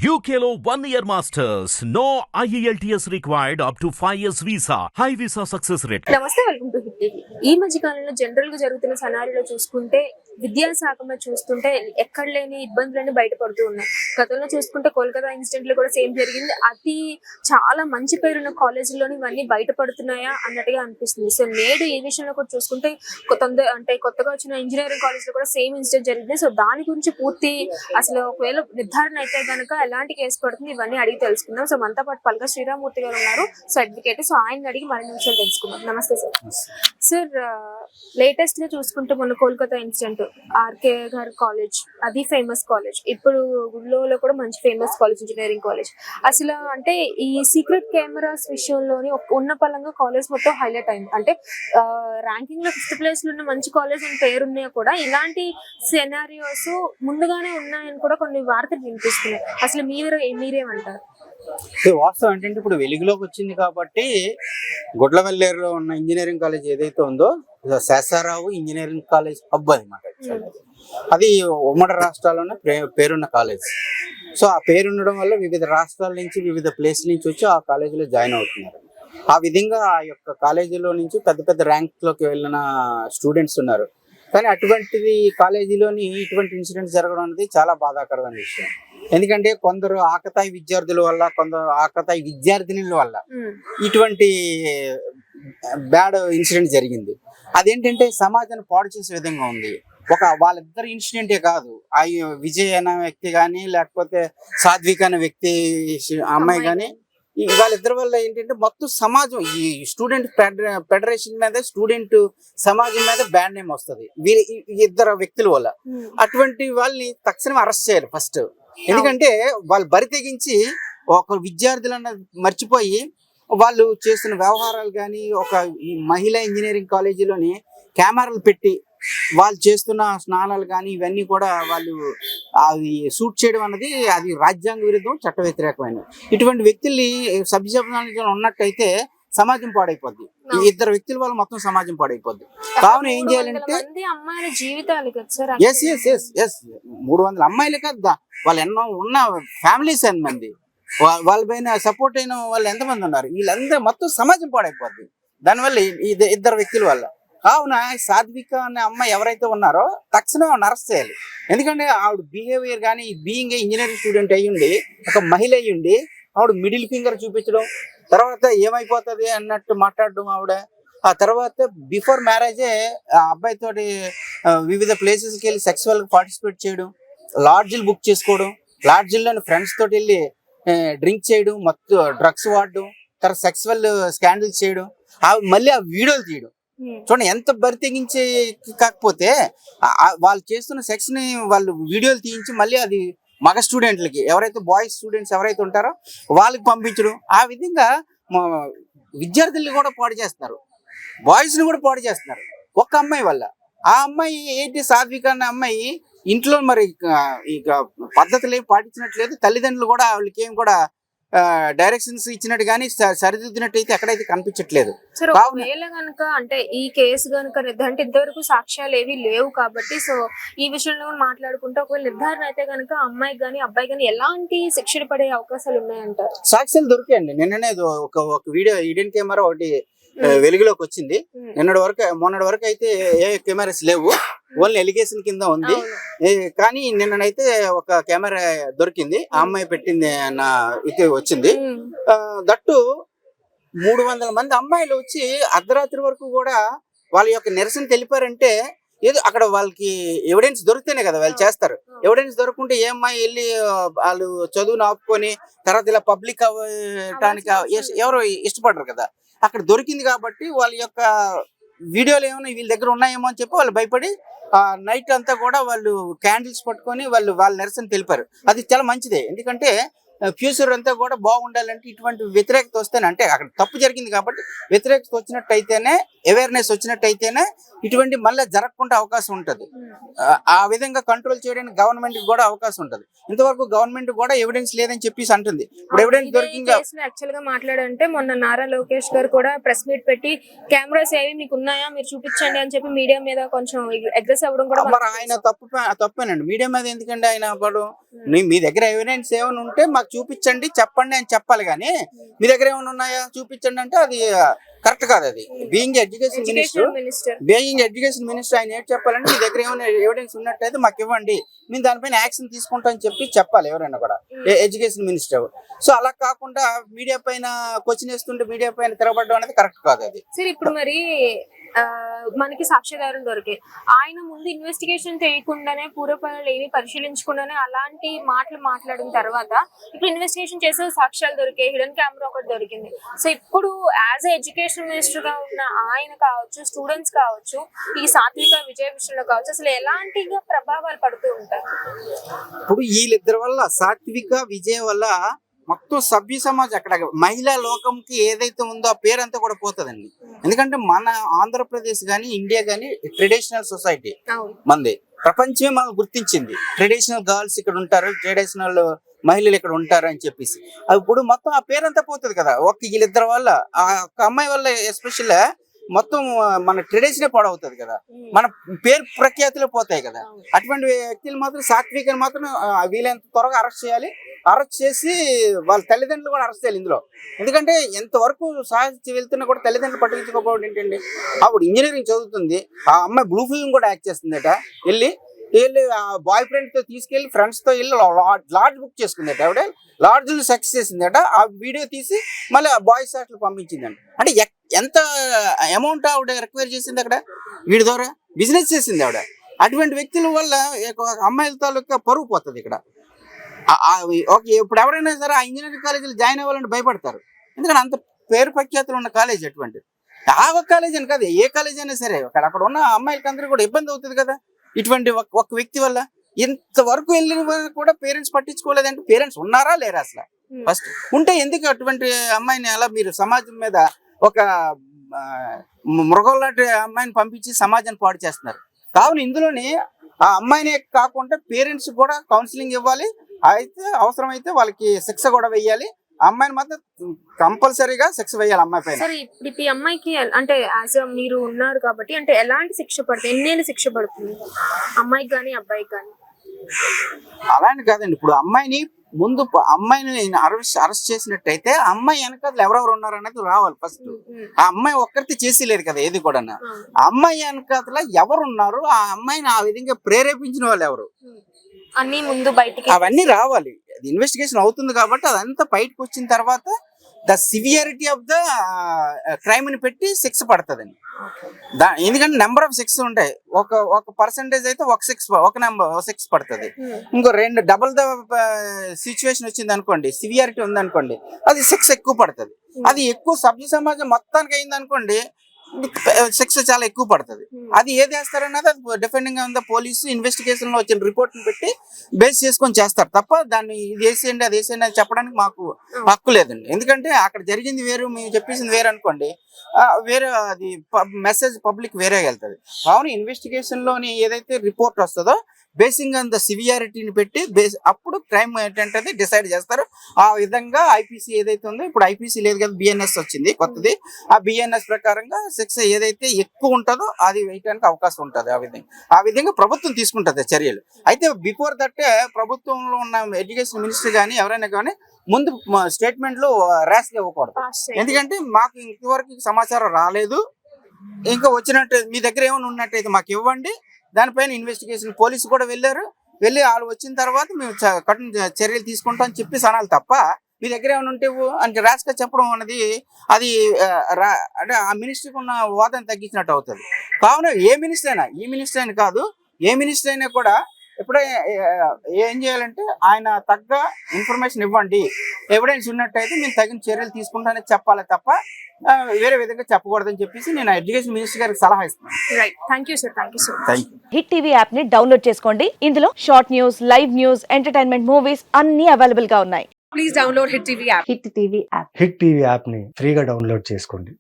UKLO 1 year masters. No IELTS required up to 5 years visa. High visa success rate. నమస్తే, welcome to hit TV. ఈ మధ్య కాలంలో general గా జరుగుతున్న సనారిలో చూసుకుంటే విద్యాశాఖ మీద చూస్తుంటే ఎక్కడ లేని ఇబ్బందులన్నీ బయటపడుతూ ఉన్నాయి. గతంలో చూసుకుంటే కోల్కతా ఇన్సిడెంట్ లో కూడా సేమ్ జరిగింది. చాలా మంచి పేరున్న కాలేజీలోని ఇవన్నీ బయటపడుతున్నాయా అన్నట్టుగా అనిపిస్తుంది. సో నేడు ఈ విషయంలో కూడా చూసుకుంటే కొత్తగా వచ్చిన ఇంజనీరింగ్ కాలేజ్ లో కూడా సేమ్ ఇన్సిడెంట్ జరిగింది. సో దాని గురించి పూర్తి అసలు ఒకవేళ నిర్ధారణ అయితే కనుక ఎలాంటి కేసు పడుతుంది ఇవన్నీ అడిగి తెలుసుకుందాం. సో మనతో పాటు పల్క శ్రీరామూర్తి గారు ఉన్నారు, సో అడ్వకేట్. సో ఆయన అడిగి మరిన్ని విషయాలు తెలుసుకుందాం. నమస్తే సార్. సార్, లేటెస్ట్ గా చూసుకుంటే మొన్న కోల్కతా ఇన్సిడెంట్, ఆర్కే గారి కాలేజ్, అది ఫేమస్ కాలేజ్. ఇప్పుడు గుడిలో కూడా మంచి ఫేమస్ కాలేజ్, ఇంజనీరింగ్ కాలేజ్. అసలు అంటే ఈ సీక్రెట్ కెమెరాస్ విషయంలోని ఉన్న పలంగా కాలేజ్ మొత్తం హైలైట్ అయింది. అంటే ర్యాంకింగ్ లో 5th ప్లేస్ లో ఉన్న మంచి కాలేజ్ అని పేరున్నాయి కూడా ఇలాంటి సెనారియోస్ ముందుగానే ఉన్నాయని కూడా కొన్ని వార్తలు వినిపిస్తున్నాయి. అసలు మీరేమంటారు? వాస్తవం ఏంటంటే ఇప్పుడు వెలుగులోకి వచ్చింది కాబట్టి గుడ్లవల్లేరులో ఉన్న ఇంజనీరింగ్ కాలేజ్ ఏదైతే ఉందో శేషారావు ఇంజనీరింగ్ కాలేజ్ హబ్ అనమాట. అది ఉమ్మడి రాష్ట్రాల్లోనే పేరున్న కాలేజ్. సో ఆ పేరుండడం వల్ల వివిధ రాష్ట్రాల నుంచి వివిధ ప్లేస్ల నుంచి వచ్చి ఆ కాలేజీలో జాయిన్ అవుతున్నారు. ఆ విధంగా ఆ యొక్క కాలేజీలో నుంచి పెద్ద పెద్ద ర్యాంక్లోకి వెళ్ళిన స్టూడెంట్స్ ఉన్నారు. కానీ అటువంటిది కాలేజీలోని ఇటువంటి ఇన్సిడెంట్స్ జరగడం అనేది చాలా బాధాకరమైన విషయం. ఎందుకంటే కొందరు ఆకతాయి విద్యార్థుల వల్ల, కొందరు ఆకతాయి విద్యార్థినుల వల్ల ఇటువంటి బ్యాడ్ ఇన్సిడెంట్ జరిగింది. అదేంటంటే సమాజాన్ని పాడు చేసే విధంగా ఉంది. వాళ్ళిద్దరు ఇన్సిడెంటే కాదు, ఆ విజయ్ అనే వ్యక్తి కానీ లేకపోతే సాత్విక్ అనే వ్యక్తి అమ్మాయి కానీ, వాళ్ళిద్దరి వల్ల ఏంటంటే మొత్తం సమాజం, ఈ స్టూడెంట్ ఫెడరేషన్ మీద, స్టూడెంట్ సమాజం మీద బ్యాడ్ నేమ్ వస్తుంది ఇద్దరు వ్యక్తుల వల్ల. అటువంటి వాళ్ళని తక్షణం అరెస్ట్ చేయాలి ఫస్ట్. ఎందుకంటే వాళ్ళు బరి తెగించి ఒక విద్యార్థులను మర్చిపోయి వాళ్ళు చేస్తున్న వ్యవహారాలు కానీ, ఒక మహిళా ఇంజనీరింగ్ కాలేజీలోని కెమెరాలు పెట్టి వాళ్ళు చేస్తున్న స్నానాలు కానీ ఇవన్నీ కూడా వాళ్ళు అది షూట్ చేయడం అన్నది అది రాజ్యాంగ విరుద్ధం, చట్ట వ్యతిరేకమైన. ఇటువంటి వ్యక్తుల్ని సభ్యసమాజంలో ఉన్నట్టయితే సమాజం పాడైపోద్ది. ఈ ఇద్దరు వ్యక్తుల వల్ల మొత్తం సమాజం పాడైపోద్ది. కావున ఏం చేయాలంటే ఎస్ 300 అమ్మాయిలు కదా, వాళ్ళు ఎన్నో ఉన్న ఫ్యామిలీస్ ఎంతమంది, వాళ్ళ పైన సపోర్ట్ అయిన వాళ్ళు ఎంతమంది ఉన్నారు, వీళ్ళందరూ మొత్తం సమాజం పాడైపోద్ది దానివల్ల, ఇద్దరు వ్యక్తుల వల్ల. కావున సాత్విక అనే అమ్మాయి ఎవరైతే ఉన్నారో తక్షణం అరెస్ట్ చేయాలి. ఎందుకంటే ఆవిడ బిహేవియర్ కానీ, బీయింగ్ ఇంజనీరింగ్ స్టూడెంట్ అయ్యుండి, ఒక మహిళ అయ్యుండి ఆవిడ మిడిల్ ఫింగర్ చూపించడం, తర్వాత ఏమైపోతుంది అన్నట్టు మాట్లాడడం ఆవిడ. ఆ తర్వాత బిఫోర్ మ్యారేజే ఆ అబ్బాయితోటి వివిధ ప్లేసెస్కి వెళ్ళి సెక్సువల్ పార్టిసిపేట్ చేయడం, లాడ్జిలు బుక్ చేసుకోవడం, లాడ్జిల్లోని ఫ్రెండ్స్ తోటి వెళ్ళి డ్రింక్ చేయడం, మొత్తం డ్రగ్స్ వాడడం, తర్వాత సెక్సువల్ స్కాండల్స్ చేయడం, మళ్ళీ ఆ వీడియోలు తీయడం. చూడండి ఎంత బరి తెగించి. కాకపోతే వాళ్ళు చేస్తున్న సెక్స్ ని వాళ్ళు వీడియోలు తీయించి మళ్ళీ అది మగ స్టూడెంట్లకి, ఎవరైతే బాయ్స్ స్టూడెంట్స్ ఎవరైతే ఉంటారో వాళ్ళకి పంపించడం. ఆ విధంగా విద్యార్థుల్ని కూడా పాడు చేస్తున్నారు, బాయ్స్ ని కూడా పాడు చేస్తున్నారు ఒక్క అమ్మాయి వల్ల. ఆ అమ్మాయి ఏంటి, సాత్విక అన్న అమ్మాయి ఇంట్లో మరి ఇక పద్ధతులు ఏం పాటించినట్లేదు. తల్లిదండ్రులు కూడా వాళ్ళకి ఏం కూడా డైరెక్షన్స్ ఇచ్చినట్టు కానీ సరిదిద్దినట్టు అయితే ఎక్కడైతే కనిపించట్లేదు. అంటే ఈ కేసు గనుక అంటే ఇంతవరకు సాక్ష్యాలు ఏవి లేవు కాబట్టి, సో ఈ విషయంలో మాట్లాడుకుంటే ఒకవేళ నిర్ధారణ అయితే కనుక అమ్మాయికి గానీ అబ్బాయి గానీ ఎలాంటి శిక్షణ పడే అవకాశాలు ఉన్నాయంటారు? సాక్ష్యాలు దొరికాయండి. నిన్ననే ఒక వీడియో ఈడెన్ కెమెరా ఒకటి వెలుగులోకి వచ్చింది. మొన్నటి వరకు అయితే ఏ కెమెరాస్ లేవు, ఓన్లీ ఎలిగేషన్ కింద ఉంది. కానీ నిన్ననైతే ఒక కెమెరా దొరికింది, ఆ అమ్మాయి పెట్టింది అన్న ఇది వచ్చింది. దట్టు 300 మంది అమ్మాయిలు వచ్చి అర్ధరాత్రి వరకు కూడా వాళ్ళ యొక్క నిరసన తెలిపారంటే ఏదో అక్కడ వాళ్ళకి ఎవిడెన్స్ దొరికితేనే కదా వాళ్ళు చేస్తారు. ఎవిడెన్స్ దొరకకుంటే ఏ అమ్మాయి వెళ్ళి వాళ్ళు చదువును ఆపుకొని తర్వాత ఇలా పబ్లిక్ అవ్వటానికి ఎవరు ఇష్టపడరు కదా. అక్కడ దొరికింది కాబట్టి వాళ్ళ యొక్క వీడియోలు ఏమైనా వీళ్ళ దగ్గర ఉన్నాయేమో అని చెప్పి వాళ్ళు భయపడి నైట్ అంతా కూడా వాళ్ళు క్యాండిల్స్ పట్టుకొని వాళ్ళ నిరసన తెలిపారు. అది చాలా మంచిదే. ఎందుకంటే ఫ్యూచర్ అంతా కూడా బాగుండాలంటే ఇటువంటి వ్యతిరేకత వస్తేనే, అంటే అక్కడ తప్పు జరిగింది కాబట్టి వ్యతిరేకత వచ్చినట్టయితేనే, అవేర్నెస్ వచ్చినట్టయితేనే ఇటువంటి మళ్ళీ జరగకుండా అవకాశం ఉంటుంది. ఆ విధంగా కంట్రోల్ చేయడానికి గవర్నమెంట్ కూడా అవకాశం ఉంటుంది. ఇంతవరకు గవర్నమెంట్ కూడా ఎవిడెన్స్ లేదని చెప్పేసి అంటుంది. ఇప్పుడు ఎవిడెన్స్ దొరికింది. యాక్చువల్ గా మాట్లాడంటే మొన్న నారా లోకేష్ గారు కూడా ప్రెస్ మీట్ పెట్టి కెమెరాస్ ఏవి మీకు ఉన్నాయా మీరు చూపించండి అని చెప్పి మీడియా మీద కొంచెం అగ్రెస్ అవ్వడం కూడా. మరి ఆయన తప్పేనండి. మీడియా మీద ఎందుకంటే ఆయన అప్పుడు మీ దగ్గర ఎవిడెన్స్ ఏమైనా ఉంటే మాకు చూపించండి, చెప్పండి అని చెప్పాలి. కానీ మీ దగ్గర ఏమైనా ఉన్నాయా చూపించండి అంటే అది కరెక్ట్ కాదు. అది బీయింగ్ ఎడ్యుకేషన్ మినిస్టర్ ఆయన ఏంటి చెప్పాలంటే మీ దగ్గర ఏమైనా ఎవిడెన్స్ ఉన్నట్టయితే మాకు ఇవ్వండి, మేము దానిపైన యాక్షన్ తీసుకుంటాం అని చెప్పి చెప్పాలి ఎవరైనా కూడా, ఎడ్యుకేషన్ మినిస్టర్. సో అలా కాకుండా మీడియా పైన క్వశ్చన్ వేస్తుంటే మీడియా పైన తిరగబడడం అనేది కరెక్ట్ కాదు. అది సరే, ఇప్పుడు మరి మనకి సాక్ష్యాధారాలు దొరికాయి. ఆయన ముందు ఇన్వెస్టిగేషన్ చేయకుండానే, పూర్వపరాలు ఏమి పరిశీలించకుండానే అలాంటి మాటలు మాట్లాడిన తర్వాత ఇప్పుడు ఇన్వెస్టిగేషన్ చేసే సాక్ష్యాలు దొరికాయి, హిడెన్ కెమెరా ఒకటి దొరికింది. సో ఇప్పుడు యాజ్ ఎ ఎడ్యుకేషన్ మినిస్టర్ గా ఉన్న ఆయన కావచ్చు, స్టూడెంట్స్ కావచ్చు, ఈ సాత్విక విజయ విషయంలో కావచ్చు, అసలు ఎలాంటి ప్రభావాలు పడుతూ ఉంటాయి? ఇప్పుడు వీళ్ళిద్దరి వల్ల, సాత్విక విజయ వల్ల మొత్తం సభ్య సమాజం, అక్కడ మహిళా లోకంకి ఏదైతే ఉందో ఆ పేరంతా కూడా పోతుందండి. ఎందుకంటే మన ఆంధ్రప్రదేశ్ గానీ, ఇండియా గానీ ట్రెడిషనల్ సొసైటీ మంది. ప్రపంచమే మనం గుర్తించింది. ట్రెడిషనల్ గర్ల్స్ ఇక్కడ ఉంటారు, ట్రెడిషనల్ మహిళలు ఇక్కడ ఉంటారు అని చెప్పేసి. ఇప్పుడు మొత్తం ఆ పేరంతా పోతుంది కదా వీళ్ళిద్దరి వల్ల. ఆ ఒక్క అమ్మాయి వల్ల ఎస్పెషల్ మొత్తం మన ట్రెడిషనే పాడవుతుంది కదా, మన పేరు ప్రఖ్యాతులు పోతాయి కదా. అటువంటి వ్యక్తులు మాత్రం, సాత్వికని మాత్రం వీలైనంత త్వరగా అరెస్ట్ చేయాలి. అరెస్ట్ చేసి వాళ్ళ తల్లిదండ్రులు కూడా అరెస్ట్ చేయాలి ఇందులో. ఎందుకంటే ఎంతవరకు సాధించి వెళ్తున్నా కూడా తల్లిదండ్రులు పట్టించుకోకపోవడం ఏంటండి. అప్పుడు ఇంజనీరింగ్ చదువుతుంది, ఆ అమ్మాయి బ్లూ ఫిల్మ్ కూడా యాక్ట్ చేస్తుందట. వెళ్ళి ఆ బాయ్ ఫ్రెండ్ తో తీసుకెళ్లి ఫ్రెండ్స్ తో వెళ్ళి లాడ్జ్ బుక్ చేసుకుందట. ఆవిడ లాడ్జ్ సెక్స్ చేసిందట. ఆ వీడియో తీసి మళ్ళీ బాయ్స్ హాస్టల్ పంపించిందంట. అంటే ఎంత అమౌంట్ ఆవిడ రిక్వైర్ చేసింది అక్కడ, వీడి ద్వారా బిజినెస్ చేసింది ఆవిడ. అటువంటి వ్యక్తుల వల్ల అమ్మాయిల తాలూకా పరువు పోతుంది ఇక్కడ. ఓకే, ఇప్పుడు ఎవరైనా సరే ఆ ఇంజనీరింగ్ కాలేజీలో జాయిన్ అవ్వాలంటే భయపడతారు. ఎందుకంటే అంత పేరు ప్రఖ్యాతులు ఉన్న కాలేజ్ అటువంటిది. ఆ ఒక కాలేజ్ అని కాదు, ఏ కాలేజ్ అయినా సరే అక్కడ ఉన్న అమ్మాయిలకి అందరూ కూడా ఇబ్బంది అవుతుంది కదా ఇటువంటి ఒక వ్యక్తి వల్ల. ఇంతవరకు వెళ్ళిన కూడా పేరెంట్స్ పట్టించుకోలేదంటే పేరెంట్స్ ఉన్నారా లేరా అసలు? ఫస్ట్ ఉంటే ఎందుకు అటువంటి అమ్మాయిని అలా మీరు సమాజం మీద ఒక మృగంలాంటి అమ్మాయిని పంపించి సమాజాన్ని పాడు చేస్తున్నారు. కావున ఇందులోని ఆ అమ్మాయిని కాకుండా పేరెంట్స్ కూడా కౌన్సిలింగ్ ఇవ్వాలి. అయితే అవసరమైతే వాళ్ళకి శిక్ష కూడా వెయ్యాలి. అమ్మాయిని మాత్రం కంపల్సరీగా శిక్ష వేయాలి అమ్మాయి పైన. సరే, ఇప్పుడు ఈ అమ్మాయికి అంటే యాజ్ మీరు ఉన్నారు కాబట్టి అంటే ఎలాంటి శిక్ష పడుతుంది, ఎన్నేళ్ళు శిక్ష పడుతుంది అమ్మాయికి కానీ అబ్బాయికి కానీ? అలాంటి కాదండి. ఇప్పుడు అమ్మాయిని ముందు అరెస్ట్ చేసినట్టయితే అమ్మాయి వెనకాల ఎవరెవరు ఉన్నారు అనేది రావాలి ఫస్ట్. ఆ అమ్మాయి ఒక్కరితో చేసేలేదు కదా ఏది కూడా. ఆ అమ్మాయి వెనకాల ఎవరున్నారు, ఆ అమ్మాయిని ఆ విధంగా ప్రేరేపించిన వాళ్ళు ఎవరు, అన్ని ముందు బయటికి అవన్నీ రావాలి. ఇన్వెస్టిగేషన్ అవుతుంది కాబట్టి అదంతా బయటకు వచ్చిన తర్వాత the severity of the crime ని పెట్టి శిక్ష పడుతుందండి. ఎందుకంటే నెంబర్ ఆఫ్ శిక్ష ఉంటాయి. ఒక పర్సెంటేజ్ అయితే ఒక శిక్ష పడుతుంది. ఇంకో డబుల్ ద సిచ్యువేషన్ వచ్చింది అనుకోండి, సివియారిటీ ఉంది అనుకోండి, అది శిక్ష ఎక్కువ పడుతుంది. అది ఎక్కువ సభ్య సమాజం మొత్తానికి అయింది అనుకోండి, శిక్ష చాలా ఎక్కువ పడుతుంది. అది ఏది వేస్తారన్నది అది depending on the police investigation లో వచ్చిన రిపోర్ట్ ని పెట్టి బేస్ చేసుకొని చేస్తారు తప్ప దాన్ని ఇది వేసేయండి అది వేసేయండి అని చెప్పడానికి మాకు హక్కు లేదండి. ఎందుకంటే అక్కడ జరిగింది వేరు, మేము చెప్పేసింది వేరు అనుకోండి, వేరే అది మెసేజ్ పబ్లిక్ వేరే వెళ్తుంది. కావున ఇన్వెస్టిగేషన్ లోని ఏదైతే రిపోర్ట్ వస్తుందో బేసింగ్ ఆన్ ద సివియారిటీని పెట్టి అప్పుడు క్రైమ్ ఏంటంటే డిసైడ్ చేస్తారు. ఆ విధంగా ఐపీసీ ఏదైతే ఉందో, ఇప్పుడు ఐపీసీ లేదు కదా, బిఎన్ఎస్ వచ్చింది కొత్తది. ఆ బిఎన్ఎస్ ప్రకారంగా శిక్ష ఏదైతే ఎక్కువ ఉంటుందో అది వేయడానికి అవకాశం ఉంటుంది. ఆ విధంగా ప్రభుత్వం తీసుకుంటుంది చర్యలు. అయితే బిఫోర్ దట్ ప్రభుత్వంలో ఉన్న ఎడ్యుకేషన్ మినిస్టర్ కానీ ఎవరైనా కానీ ముందు స్టేట్మెంట్లు ర్యాష్ గా ఇవ్వకూడదు. ఎందుకంటే మాకు ఇంతవరకు సమాచారం రాలేదు, ఇంకా వచ్చినట్టు మీ దగ్గర ఏమైనా ఉన్నట్టయితే మాకు ఇవ్వండి, దానిపైన ఇన్వెస్టిగేషన్ పోలీసు కూడా వెళ్ళి వాళ్ళు వచ్చిన తర్వాత మేము కఠిన చర్యలు తీసుకుంటాం అని చెప్పి అనాలి తప్ప మీ దగ్గర ఏమైనా ఉంటే అంటే ర్యాష్ గా చెప్పడం అనేది అది అంటే ఆ మినిస్టర్కి ఉన్న వాదన తగ్గించినట్టు అవుతుంది. కావున ఏ మినిస్టర్ అయినా, ఈ మినిస్టర్ అయినా కాదు, ఏ మినిస్టర్ అయినా కూడా ఎప్పుడే ఏం చేయాలంటే ఆయన తగ్గ ఇన్ఫర్మేషన్ ఇవ్వండి, ఎవిడెన్స్ ఉన్నట్టయితే మేము తగిన చర్యలు తీసుకుంటానని చెప్పాలి తప్ప వేరే విధంగా చెప్పకూడదని చెప్పేసి నేను ఎడ్యుకేషన్ మినిస్టర్ గారికి సలహా ఇస్తున్నాను. Right, thank you sir. Thank you so much. Thank you. Hit TV app ని డౌన్లోడ్ చేసుకోండి. ఇందులో short news, live news, entertainment, movies అన్ని అవైలబుల్ గా ఉన్నాయి. Please download Hit TV app. Hit TV app. Hit TV యాప్ని ఫ్రీగా download చేసుకోండి.